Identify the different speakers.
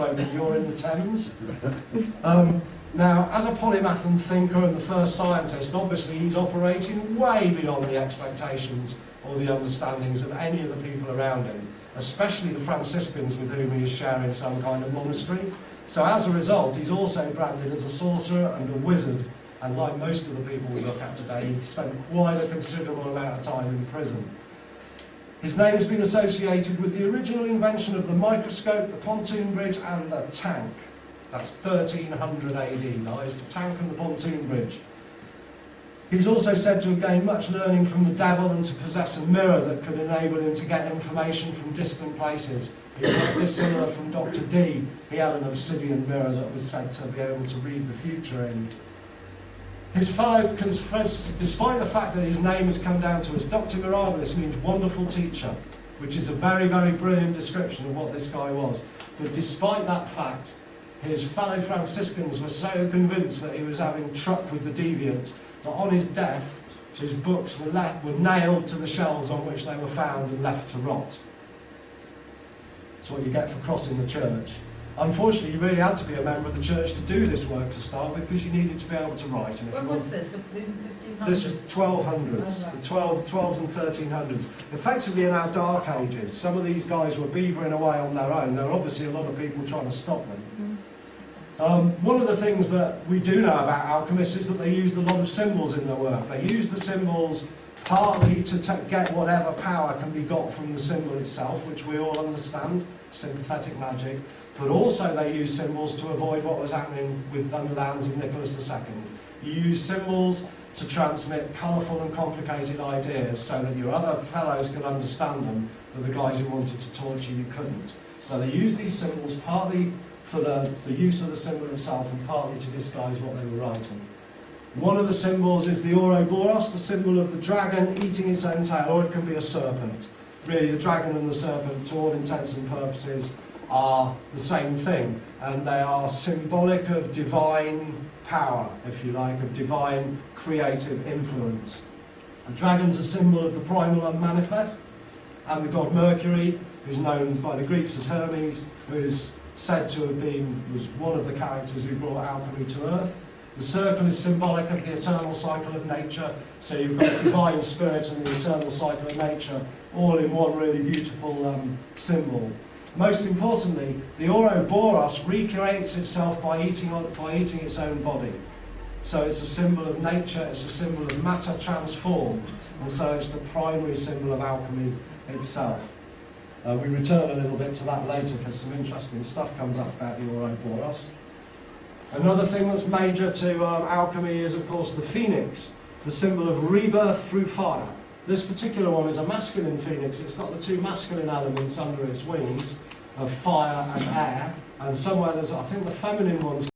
Speaker 1: stroke and you're in the Thames. Now, as a polymath and thinker and the first scientist, obviously he's operating way beyond the expectations or the understandings of any of the people around him, especially the Franciscans with whom he is sharing some kind of monastery. So as a result, he's also branded as a sorcerer and a wizard, and like most of the people we look at today, he spent quite a considerable amount of time in prison. His name has been associated with the original invention of the microscope, the pontoon bridge and the tank. That's 1300 AD, guys, the tank and the pontoon bridge. He's also said to have gained much learning from the devil and to possess a mirror that could enable him to get information from distant places. He was not dissimilar from Dr. Dee. He had an obsidian mirror that was said to be able to read the future in. His fellow confessors, despite the fact that his name has come down to us, Dr. Mirabilis means wonderful teacher, which is a very, very brilliant description of what this guy was. But despite that fact, his fellow Franciscans were so convinced that he was having truck with the deviants that on his death, his books were nailed to the shelves on which they were found and left to rot. That's what you get for crossing the church. Unfortunately, you really had to be a member of the church to do this work to start with, because you needed to be able to write. And if
Speaker 2: when was this? In 1500s?
Speaker 1: This was 1200s, the 12s and 1300s. Effectively in our dark ages, some of these guys were beavering away on their own. There were obviously a lot of people trying to stop them. One of the things that we do know about alchemists is that they used a lot of symbols in their work. They used the symbols partly to get whatever power can be got from the symbol itself, which we all understand, sympathetic magic, but also they used symbols to avoid what was happening with the lands of Nicholas II. You use symbols to transmit colourful and complicated ideas so that your other fellows could understand them, but the guys who wanted to torture you couldn't. So they used these symbols partly for the use of the symbol itself and partly to disguise what they were writing. One of the symbols is the Ouroboros, the symbol of the dragon eating its own tail, or it can be a serpent. Really, the dragon and the serpent, to all intents and purposes, are the same thing, and they are symbolic of divine power, if you like, of divine creative influence. The dragon's a symbol of the primal unmanifest, and the god Mercury, who's known by the Greeks as Hermes, who is said to have was one of the characters who brought alchemy to Earth. The circle is symbolic of the eternal cycle of nature, so you've got the divine spirit and the eternal cycle of nature all in one really beautiful symbol. Most importantly, the Ouroboros recreates itself by eating its own body. So it's a symbol of nature, it's a symbol of matter transformed, and so it's the primary symbol of alchemy itself. We return a little bit to that later because some interesting stuff comes up about the Ouroboros. Another thing that's major to alchemy is, of course, the phoenix, the symbol of rebirth through fire. This particular one is a masculine phoenix. It's got the two masculine elements under its wings of fire and air, and somewhere there's, I think the feminine one's